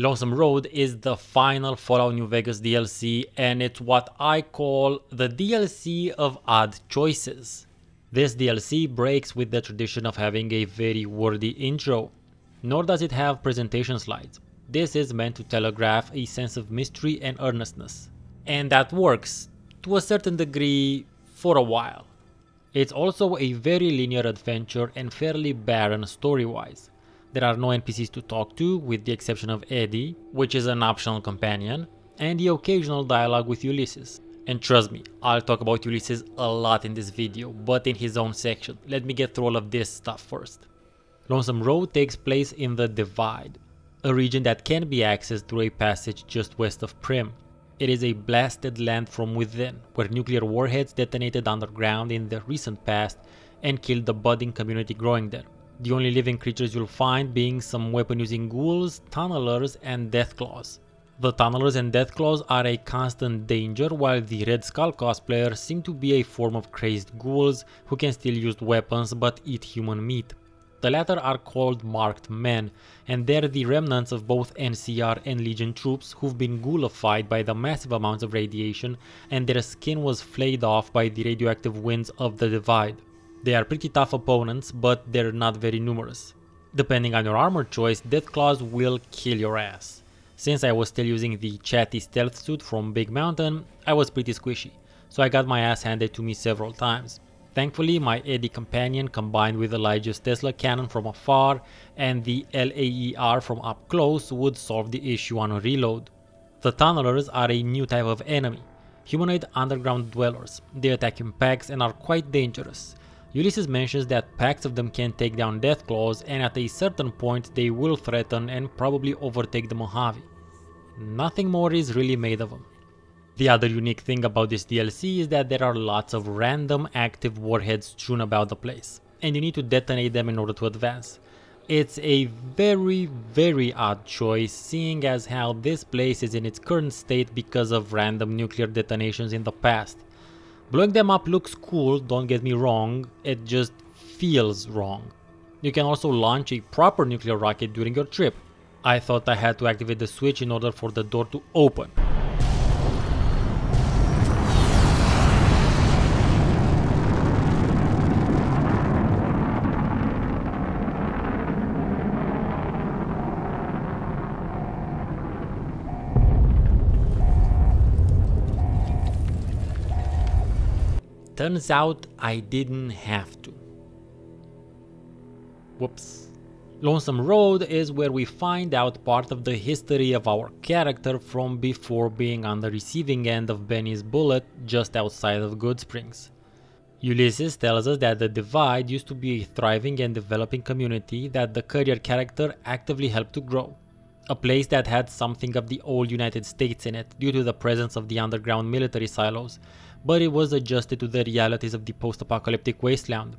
Lonesome Road is the final Fallout New Vegas DLC, and it's what I call the DLC of odd choices. This DLC breaks with the tradition of having a very wordy intro, nor does it have presentation slides. This is meant to telegraph a sense of mystery and earnestness, and that works, to a certain degree, for a while. It's also a very linear adventure and fairly barren story-wise. There are no NPCs to talk to, with the exception of Eddie, which is an optional companion, and the occasional dialogue with Ulysses. And trust me, I'll talk about Ulysses a lot in this video, but in his own section. Let me get through all of this stuff first. Lonesome Road takes place in the Divide, a region that can be accessed through a passage just west of Prim. It is a blasted land from within, where nuclear warheads detonated underground in the recent past and killed the budding community growing there. The only living creatures you'll find being some weapon-using ghouls, tunnelers, and Deathclaws. The tunnelers and Deathclaws are a constant danger, while the Red Skull cosplayers seem to be a form of crazed ghouls who can still use weapons but eat human meat. The latter are called Marked Men, and they're the remnants of both NCR and Legion troops who've been ghoulified by the massive amounts of radiation, and their skin was flayed off by the radioactive winds of the Divide. They are pretty tough opponents, but they're not very numerous. Depending on your armor choice, Deathclaws will kill your ass. Since I was still using the chatty stealth suit from Big Mountain, I was pretty squishy, so I got my ass handed to me several times. Thankfully, my Eddie companion combined with Elijah's Tesla cannon from afar and the LAER from up close would solve the issue on a reload. The tunnelers are a new type of enemy, humanoid underground dwellers. They attack in packs and are quite dangerous. Ulysses mentions that packs of them can take down Deathclaws, and at a certain point they will threaten and probably overtake the Mojave. Nothing more is really made of them. The other unique thing about this DLC is that there are lots of random active warheads strewn about the place, and you need to detonate them in order to advance. It's a very odd choice, seeing as how this place is in its current state because of random nuclear detonations in the past. Blowing them up looks cool, don't get me wrong, it just feels wrong. You can also launch a proper nuclear rocket during your trip. I thought I had to activate the switch in order for the door to open. Turns out I didn't have to. Whoops. Lonesome Road is where we find out part of the history of our character from before being on the receiving end of Benny's bullet just outside of Goodsprings. Ulysses tells us that the Divide used to be a thriving and developing community that the Courier character actively helped to grow. A place that had something of the old United States in it due to the presence of the underground military silos, but it was adjusted to the realities of the post-apocalyptic Wasteland.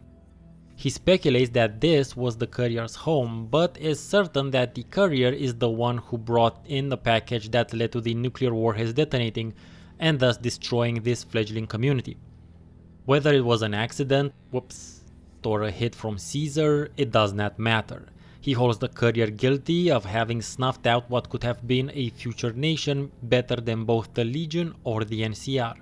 He speculates that this was the Courier's home, but is certain that the Courier is the one who brought in the package that led to the nuclear warheads detonating and thus destroying this fledgling community. Whether it was an accident, whoops, or a hit from Caesar, it does not matter. He holds the Courier guilty of having snuffed out what could have been a future nation better than both the Legion or the NCR.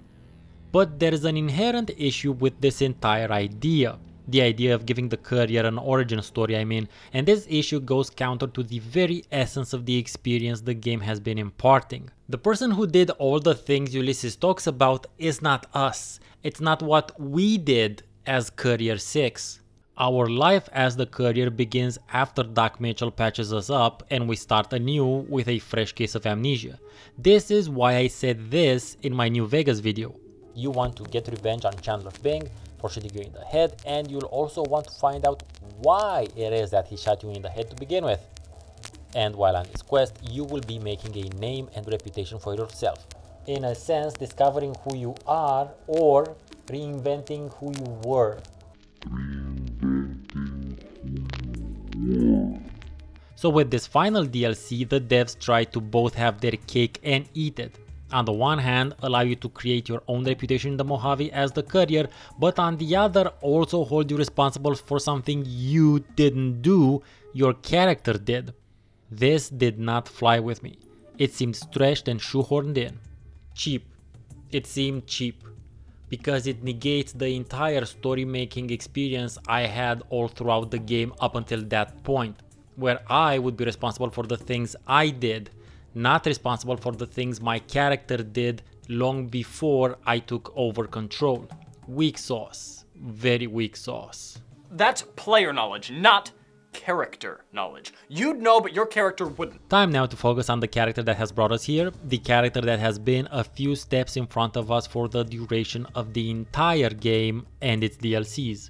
But there is an inherent issue with this entire idea. The idea of giving the Courier an origin story, and this issue goes counter to the very essence of the experience the game has been imparting. The person who did all the things Ulysses talks about is not us. It's not what we did as Courier 6. Our life as the Courier begins after Doc Mitchell patches us up and we start anew with a fresh case of amnesia. This is why I said this in my New Vegas video. You want to get revenge on Chandler Bing for shooting you in the head, and you'll also want to find out why it is that he shot you in the head to begin with. And while on this quest, you will be making a name and reputation for yourself. In a sense, discovering who you are or reinventing who you were. So with this final DLC, the devs tried to both have their cake and eat it. On the one hand, allow you to create your own reputation in the Mojave as the Courier, but on the other, also hold you responsible for something you didn't do, your character did. This did not fly with me. It seemed stretched and shoehorned in. Cheap. It seemed cheap. Because it negates the entire story-making experience I had all throughout the game up until that point, where I would be responsible for the things I did, not responsible for the things my character did long before I took over control. Weak sauce. Very weak sauce. That's player knowledge, not character knowledge. You'd know, but your character wouldn't. Time now to focus on the character that has brought us here, the character that has been a few steps in front of us for the duration of the entire game and its DLCs.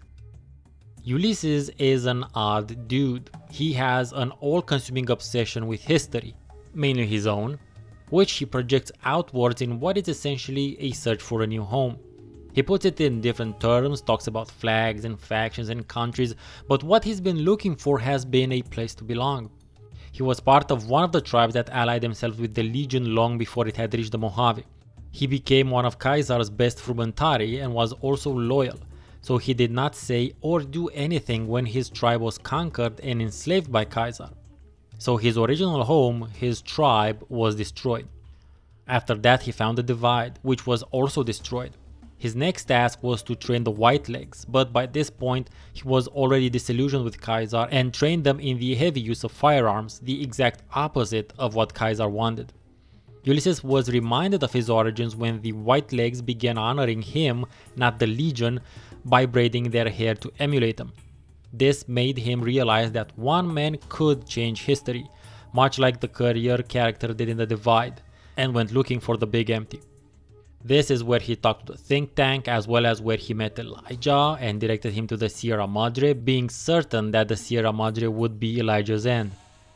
Ulysses is an odd dude. He has an all-consuming obsession with history, mainly his own, which he projects outwards in what is essentially a search for a new home. He puts it in different terms, talks about flags and factions and countries, but what he's been looking for has been a place to belong. He was part of one of the tribes that allied themselves with the Legion long before it had reached the Mojave. He became one of Caesar's best frumentari and was also loyal, so he did not say or do anything when his tribe was conquered and enslaved by Caesar. So his original home, his tribe, was destroyed. After that he found the Divide, which was also destroyed. His next task was to train the Whitelegs, but by this point he was already disillusioned with Caesar and trained them in the heavy use of firearms, the exact opposite of what Caesar wanted. Ulysses was reminded of his origins when the Whitelegs began honoring him, not the Legion, by braiding their hair to emulate them. This made him realize that one man could change history, much like the Courier character did in the Divide, and went looking for the Big Empty. This is where he talked to the think tank, as well as where he met Elijah and directed him to the Sierra Madre, being certain that the Sierra Madre would be Elijah's end.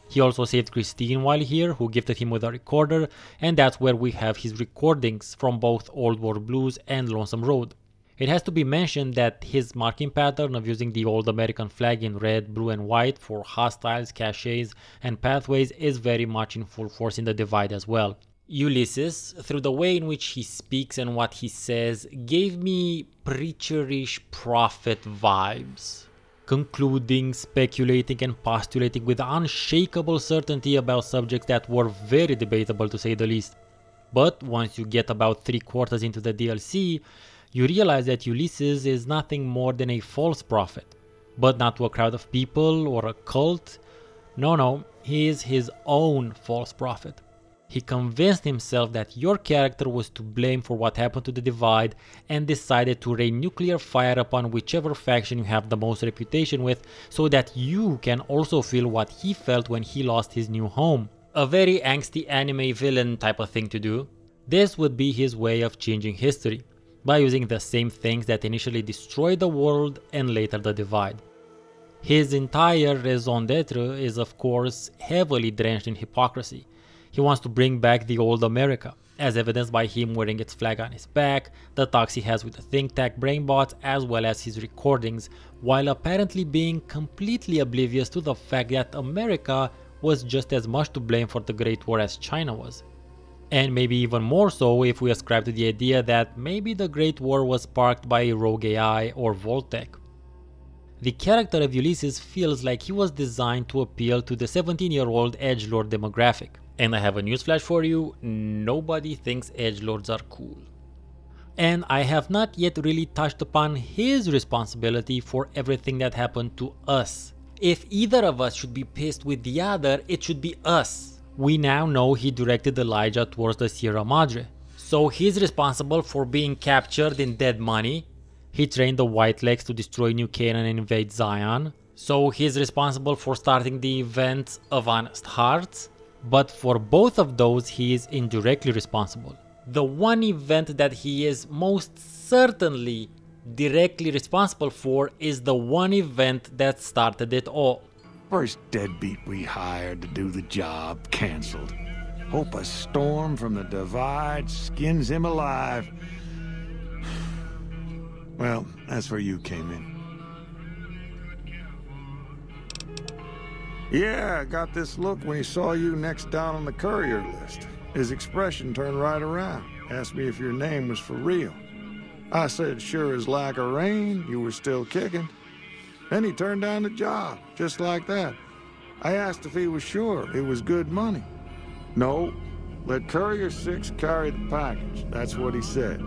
He also saved Christine while here, who gifted him with a recorder, and that's where we have his recordings from both Old War Blues and Lonesome Road. It has to be mentioned that his marking pattern of using the old American flag in red, blue and white for hostiles, caches and pathways is very much in full force in the Divide as well. Ulysses, through the way in which he speaks and what he says, gave me preacherish prophet vibes. Concluding, speculating and postulating with unshakable certainty about subjects that were very debatable to say the least. But once you get about 3/4 into the DLC, you realize that Ulysses is nothing more than a false prophet. But not to a crowd of people or a cult. No, he is his own false prophet. He convinced himself that your character was to blame for what happened to the Divide and decided to rain nuclear fire upon whichever faction you have the most reputation with, so that you can also feel what he felt when he lost his new home. A very angsty anime villain type of thing to do. This would be his way of changing history, by using the same things that initially destroyed the world and later the Divide. His entire raison d'etre is of course heavily drenched in hypocrisy. He wants to bring back the old America, as evidenced by him wearing its flag on his back, the talks he has with the think tank brainbots, as well as his recordings, while apparently being completely oblivious to the fact that America was just as much to blame for the Great War as China was. And maybe even more so if we ascribe to the idea that maybe the Great War was sparked by a rogue AI or Voltec. The character of Ulysses feels like he was designed to appeal to the 17-year-old edgelord demographic. And I have a newsflash for you, nobody thinks edgelords are cool. And I have not yet really touched upon his responsibility for everything that happened to us. If either of us should be pissed with the other, it should be us. We now know he directed Elijah towards the Sierra Madre, so he's responsible for being captured in dead money. He trained the Whitelegs to destroy New Canaan and invade Zion, so he's responsible for starting the events of Honest Hearts. But for both of those he is indirectly responsible. The one event that he is most certainly directly responsible for is the one event that started it all. First deadbeat we hired to do the job canceled. Hope a storm from the Divide skins him alive. Well, that's where you came in. Yeah, I got this look when he saw you next down on the courier list. His expression turned right around. Asked me if your name was for real. I said, sure as like a rain, you were still kicking. Then he turned down the job, just like that. I asked if he was sure it was good money. No, let Courier 6 carry the package, that's what he said.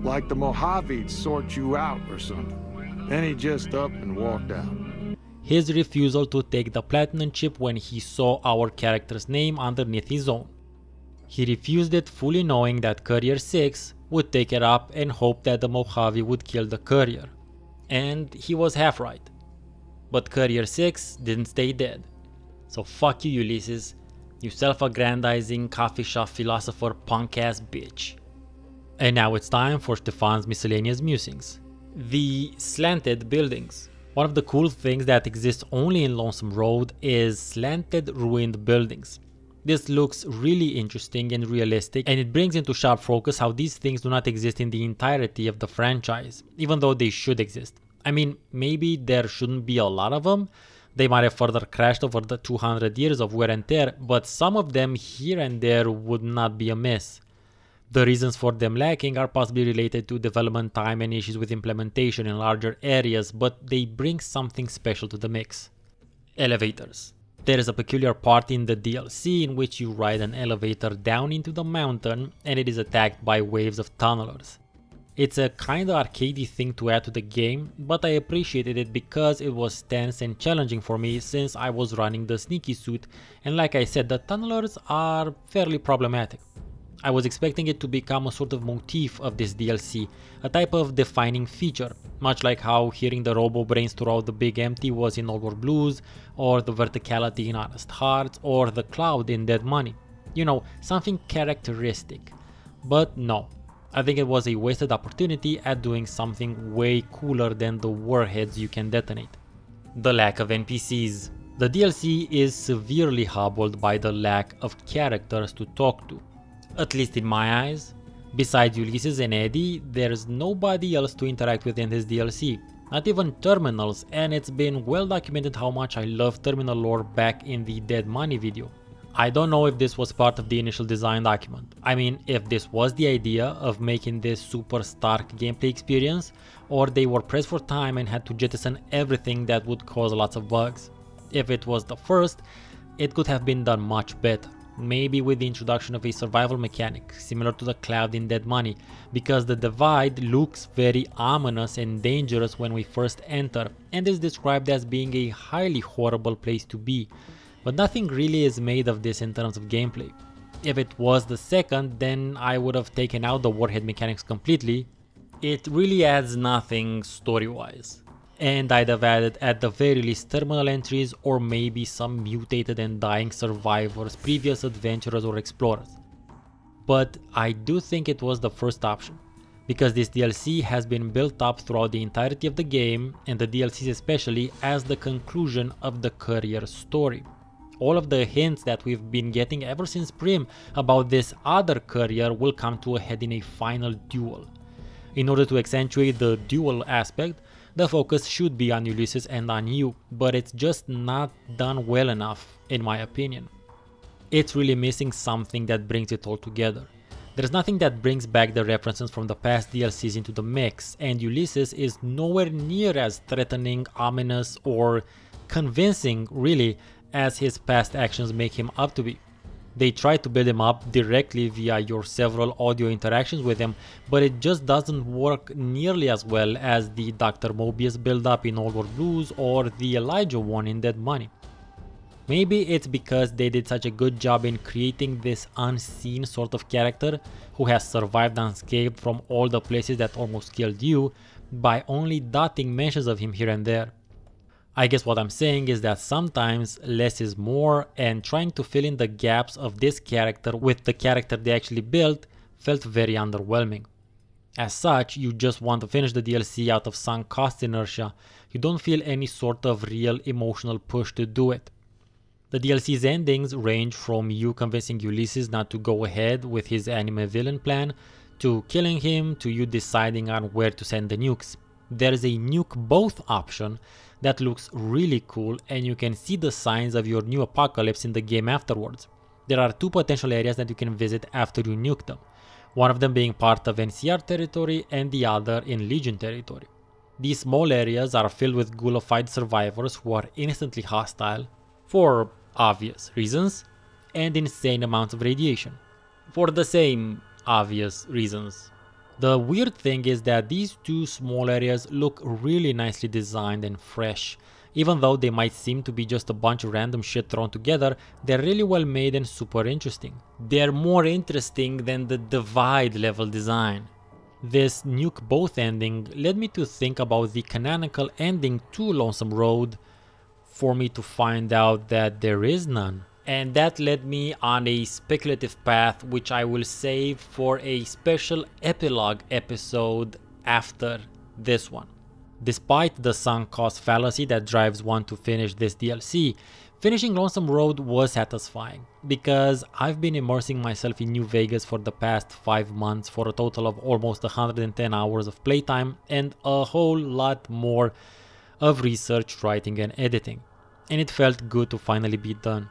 Like the Mojave'd sort you out or something. Then he just up and walked out. His refusal to take the platinum chip when he saw our character's name underneath his own. He refused it fully knowing that Courier 6 would take it up and hope that the Mojave would kill the courier. And he was half right. But Courier 6 didn't stay dead. So fuck you, Ulysses, you self-aggrandizing coffee shop philosopher punk-ass bitch. And now it's time for Stefan's Miscellaneous Musings. The slanted buildings. One of the cool things that exists only in Lonesome Road is slanted ruined buildings. This looks really interesting and realistic, and it brings into sharp focus how these things do not exist in the entirety of the franchise, even though they should exist. I mean, maybe there shouldn't be a lot of them. They might have further crashed over the 200 years of wear and tear, but some of them here and there would not be amiss. The reasons for them lacking are possibly related to development time and issues with implementation in larger areas, but they bring something special to the mix. Elevators. There is a peculiar part in the DLC in which you ride an elevator down into the mountain and it is attacked by waves of tunnelers. It's a kinda arcadey thing to add to the game, but I appreciated it because it was tense and challenging for me since I was running the sneaky suit, and like I said, the tunnelers are fairly problematic. I was expecting it to become a sort of motif of this DLC, a type of defining feature, much like how hearing the robo-brains throughout the Big Empty was in Old War Blues, or the verticality in Honest Hearts, or the cloud in Dead Money. You know, something characteristic. But no, I think it was a wasted opportunity at doing something way cooler than the warheads you can detonate. The lack of NPCs. The DLC is severely hobbled by the lack of characters to talk to. At least in my eyes. Besides Ulysses and Eddie, there's nobody else to interact with in this DLC, not even terminals, and it's been well documented how much I love terminal lore back in the Dead Money video. I don't know if this was part of the initial design document. I mean, if this was the idea of making this super stark gameplay experience, or they were pressed for time and had to jettison everything that would cause lots of bugs. If it was the first, it could have been done much better. Maybe with the introduction of a survival mechanic, similar to the cloud in Dead Money, because the divide looks very ominous and dangerous when we first enter, and is described as being a highly horrible place to be, but nothing really is made of this in terms of gameplay. If it was the second, then I would have taken out the warhead mechanics completely. It really adds nothing story-wise. And I'd have added at the very least terminal entries or maybe some mutated and dying survivors, previous adventurers or explorers. But I do think it was the first option, because this DLC has been built up throughout the entirety of the game, and the DLCs especially, as the conclusion of the Courier story. All of the hints that we've been getting ever since Prim about this other courier will come to a head in a final duel. In order to accentuate the duel aspect, the focus should be on Ulysses and on you, but it's just not done well enough, in my opinion. It's really missing something that brings it all together. There's nothing that brings back the references from the past DLCs into the mix, and Ulysses is nowhere near as threatening, ominous, or convincing, really, as his past actions make him up to be. They try to build him up directly via your several audio interactions with him, but it just doesn't work nearly as well as the Dr. Mobius build up in Old War Blues or the Elijah one in Dead Money. Maybe it's because they did such a good job in creating this unseen sort of character who has survived unscathed from all the places that almost killed you by only dotting mentions of him here and there. I guess what I'm saying is that sometimes less is more, and trying to fill in the gaps of this character with the character they actually built felt very underwhelming. As such, you just want to finish the DLC out of sunk cost inertia. You don't feel any sort of real emotional push to do it. The DLC's endings range from you convincing Ulysses not to go ahead with his anime villain plan, to killing him, to you deciding on where to send the nukes. There is a nuke both option that looks really cool, and you can see the signs of your new apocalypse in the game afterwards. There are two potential areas that you can visit after you nuke them, one of them being part of NCR territory and the other in Legion territory. These small areas are filled with ghoulified survivors who are instantly hostile, for obvious reasons, and insane amounts of radiation, for the same obvious reasons. The weird thing is that these two small areas look really nicely designed and fresh. Even though they might seem to be just a bunch of random shit thrown together, they're really well made and super interesting. They're more interesting than the Divide level design. This nuke both ending led me to think about the canonical ending to Lonesome Road, for me to find out that there is none. And that led me on a speculative path which I will save for a special epilogue episode after this one. Despite the sunk cost fallacy that drives one to finish this DLC, finishing Lonesome Road was satisfying, because I've been immersing myself in New Vegas for the past 5 months for a total of almost 110 hours of playtime and a whole lot more of research, writing and editing, and it felt good to finally be done.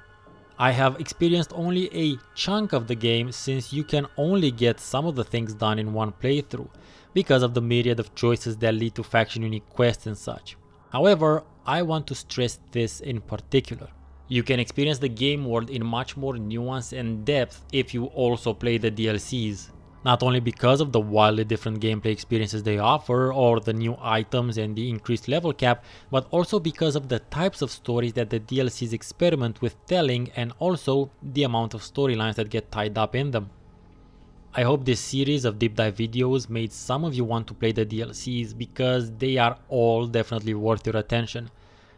I have experienced only a chunk of the game, since you can only get some of the things done in one playthrough, because of the myriad of choices that lead to faction unique quests and such. However, I want to stress this in particular. You can experience the game world in much more nuance and depth if you also play the DLCs. Not only because of the wildly different gameplay experiences they offer, or the new items and the increased level cap, but also because of the types of stories that the DLCs experiment with telling, and also the amount of storylines that get tied up in them. I hope this series of deep dive videos made some of you want to play the DLCs, because they are all definitely worth your attention.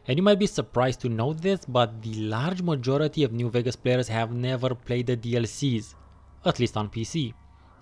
And you might be surprised to know this, but the large majority of New Vegas players have never played the DLCs, at least on PC.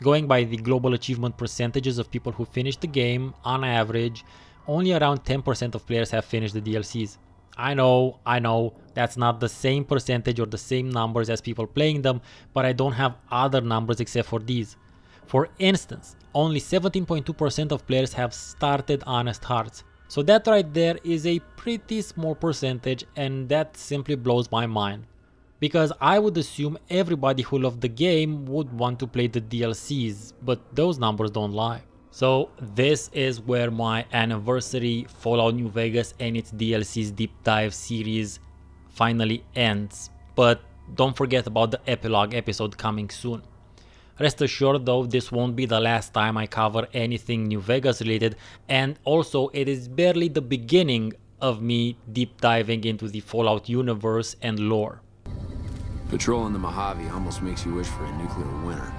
Going by the global achievement percentages of people who finish the game, on average, only around 10% of players have finished the DLCs. I know, that's not the same percentage or the same numbers as people playing them, but I don't have other numbers except for these. For instance, only 17.2% of players have started Honest Hearts. So that right there is a pretty small percentage, and that simply blows my mind. Because I would assume everybody who loved the game would want to play the DLCs, but those numbers don't lie. So this is where my anniversary Fallout New Vegas and its DLCs deep dive series finally ends. But don't forget about the epilogue episode coming soon. Rest assured though, this won't be the last time I cover anything New Vegas related, and also it is barely the beginning of me deep diving into the Fallout universe and lore. Patrolling the Mojave almost makes you wish for a nuclear winter.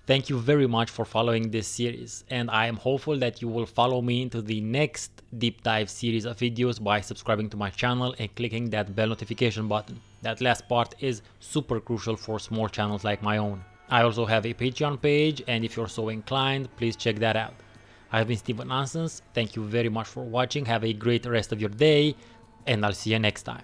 Thank you very much for following this series, and I am hopeful that you will follow me into the next deep dive series of videos by subscribing to my channel and clicking that bell notification button. That last part is super crucial for small channels like my own. I also have a Patreon page, and if you're so inclined, please check that out. I've been StefaNonsense, thank you very much for watching, have a great rest of your day, and I'll see you next time.